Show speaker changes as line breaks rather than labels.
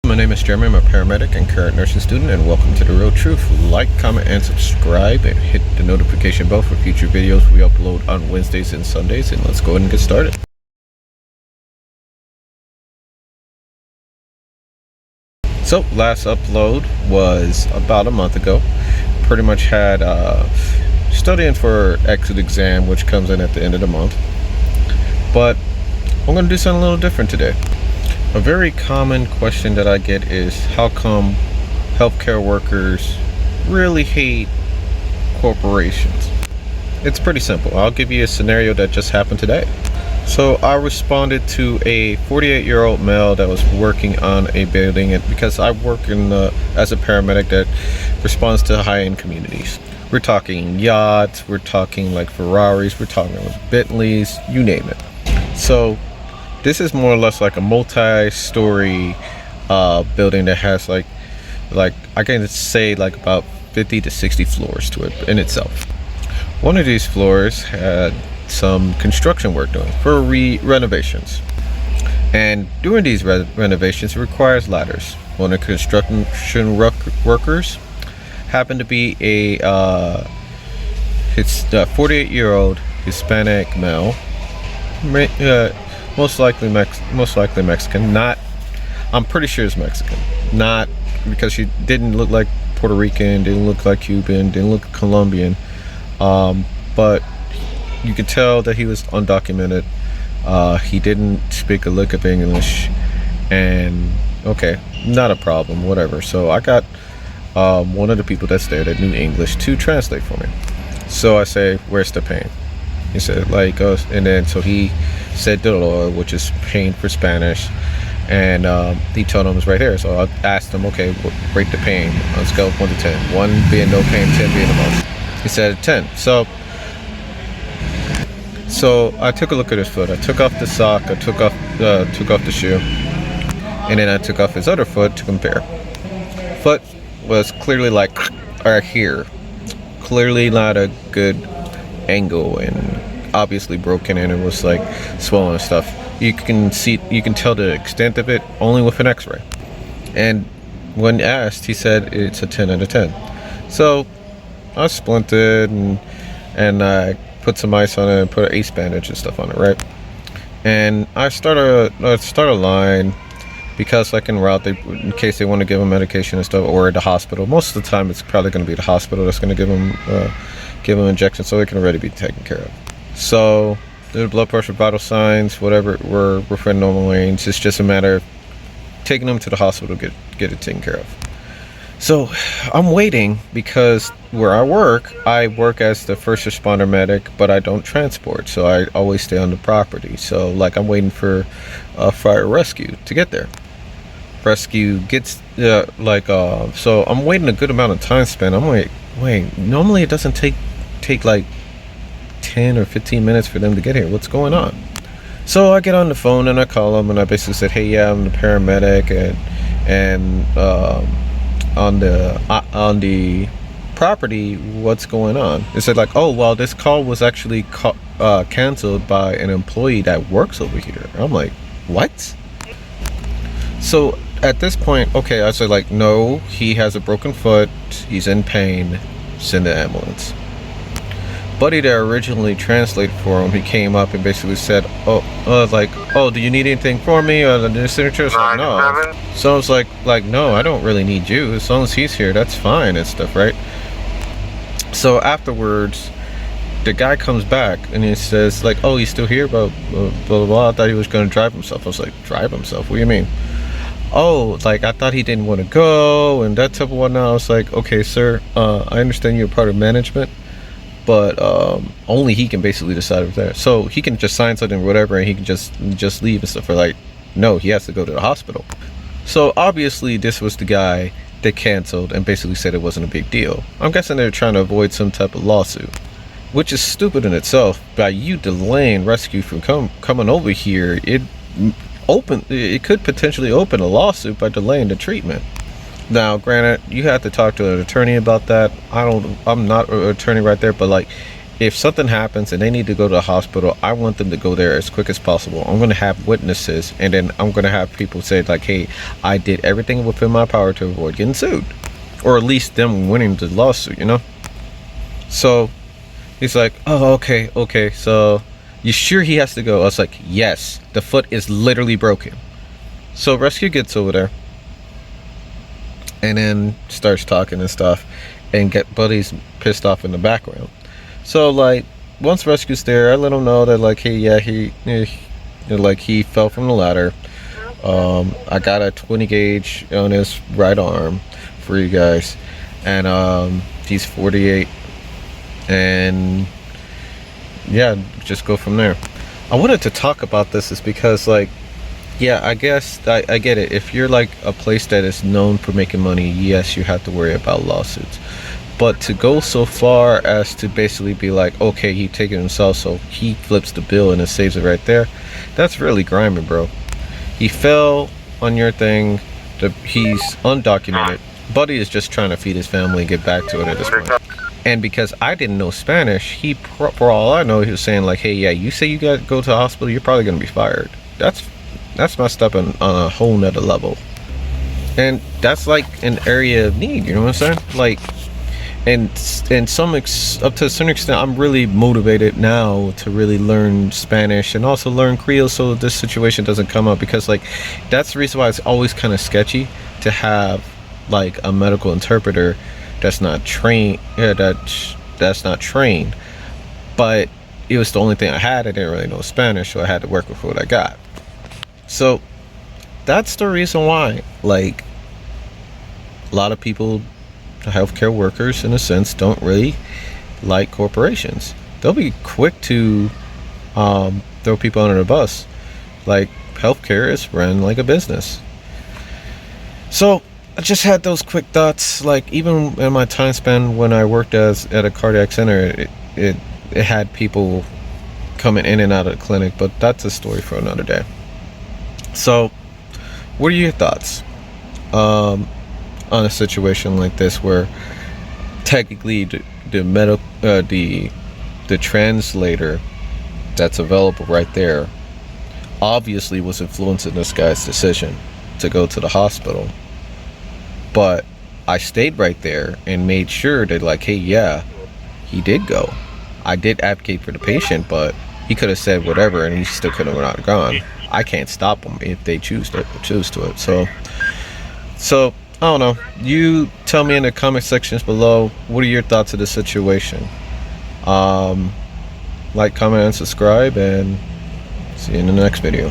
My name is Jeremy. I'm a paramedic and current nursing student, and welcome to The Real Truth. Like, comment, and subscribe, and hit the notification bell for future videos we upload on Wednesdays and Sundays, and let's go ahead and get started. So, last upload was about a month ago. Pretty much had studying for exit exam, which comes in at the end of the month. But I'm going to do something a little different today. A very common question that I get is, how come healthcare workers really hate corporations? It's pretty simple. I'll give you a scenario that just happened today. So I responded to a 48-year-old male that was working on a building, and because I work as a paramedic that responds to high-end communities. We're talking yachts, we're talking like Ferraris, we're talking Bentleys, you name it. So this is more or less like a multi-story building that has like I can say like about 50 to 60 floors to it in itself. One of these floors had some construction work doing for renovations, and doing these renovations requires ladders. One of the construction workers happened to be a 48-year-old Hispanic male, most likely Mexican. Not, I'm pretty sure it's Mexican. Not because she didn't look like Puerto Rican, didn't look like Cuban, didn't look Colombian, but you could tell that he was undocumented. He didn't speak a lick of English, and okay, not a problem, whatever. So I got one of the people that's there that knew English to translate for me. So I say, "Where's the pain?" He said, like, and then so he said dolor, which is pain for Spanish, and he told him it was right here. So I asked him, okay, rate the pain on a scale of 1 to 10. 1 being no pain, 10 being the most. He said 10. So I took a look at his foot. I took off the sock. I took off the shoe, and then I took off his other foot to compare. Foot was clearly like right here, clearly not a good angle, and obviously broken, and it was like swollen and stuff. You can tell the extent of it only with an x-ray. And when asked, he said it's a 10 out of 10. So I splinted and I put some ice on it and put an ace bandage and stuff on it, right? And I start a line, because like en route, in case they want to give him medication and stuff, or at the hospital. Most of the time it's probably going to be the hospital that's going to give him injections, so it can already be taken care of. So the blood pressure, vital signs, whatever, were within normal range. It's just a matter of taking them to the hospital to get it taken care of. So I'm waiting, because where I work as the first responder medic, but I don't transport, so I always stay on the property. So like I'm waiting for fire rescue to get there. Rescue gets so I'm waiting a good amount of time spent. I'm like, wait, normally it doesn't take like 10 or 15 minutes for them to get here. What's going on? So I get on the phone and I call them, and I basically said, hey, yeah, I'm the paramedic, and on the property, what's going on? They said like, oh, well, this call was actually canceled by an employee that works over here. I'm like, what? So at this point, okay, I said like, no, he has a broken foot, he's in pain, send the ambulance. Buddy that originally translated for him, he came up and basically said, oh, do you need anything for me, or the signature? So no. So I was like, no, I don't really need you. As long as he's here, that's fine and stuff, right? So afterwards, the guy comes back and he says like, oh, he's still here, but blah blah blah. I thought he was going to drive himself. I was like, drive himself? What do you mean? Oh, like I thought he didn't want to go and that type of whatnot. I was like, okay, sir, I understand you're part of management, but only he can basically decide over there. So he can just sign something or whatever, and he can just leave and stuff. Or like, no, he has to go to the hospital. So obviously this was the guy that canceled and basically said it wasn't a big deal. I'm guessing they're trying to avoid some type of lawsuit, which is stupid in itself. By you delaying rescue from coming over here, it could potentially open a lawsuit by delaying the treatment. Now, granted, you have to talk to an attorney about that. I'm not an attorney right there, but like, if something happens and they need to go to the hospital, I want them to go there as quick as possible. I'm going to have witnesses, and then I'm going to have people say like, hey, I did everything within my power to avoid getting sued, or at least them winning the lawsuit, you know? So he's like, oh, okay, so you sure he has to go? I was like, yes, the foot is literally broken. So rescue gets over there and then starts talking and stuff, and get Buddy's pissed off in the background. So like once rescue's there, I let him know that like, hey, yeah, he fell from the ladder. I got a 20 gauge on his right arm for you guys, and he's 48, and yeah, just go from there. I wanted to talk about this is because like, yeah, I guess I get it. If you're like a place that is known for making money, yes, you have to worry about lawsuits. But to go so far as to basically be like, okay, he take it himself, so he flips the bill and it saves it right there, that's really grimy, bro. He fell on your thing. He's undocumented. Buddy is just trying to feed his family and get back to it at this point. And because I didn't know Spanish, for all I know, he was saying like, hey, yeah, you say you got to go to the hospital, you're probably going to be fired. That's messed up on a whole nother level. And that's like an area of need, you know what I'm saying? Like, and up to a certain extent, I'm really motivated now to really learn Spanish and also learn Creole so this situation doesn't come up, because like that's the reason why it's always kind of sketchy to have like a medical interpreter that's not trained. Yeah, that's not trained. But it was the only thing I had. I didn't really know Spanish, so I had to work with what I got. So that's the reason why, like, a lot of people, healthcare workers in a sense, don't really like corporations. They'll be quick to throw people under the bus. Like, healthcare is run like a business. So I just had those quick thoughts. Like, even in my time span when I worked at a cardiac center, it had people coming in and out of the clinic, but that's a story for another day. So what are your thoughts on a situation like this, where technically the translator that's available right there obviously was influencing this guy's decision to go to the hospital, but I stayed right there and made sure that like, hey, yeah, he did go. I did advocate for the patient, but he could have said whatever and he still could have not gone. I can't stop them if they choose to it. So I don't know. You tell me in the comment sections below, what are your thoughts of the situation? Like, comment, and subscribe, and see you in the next video.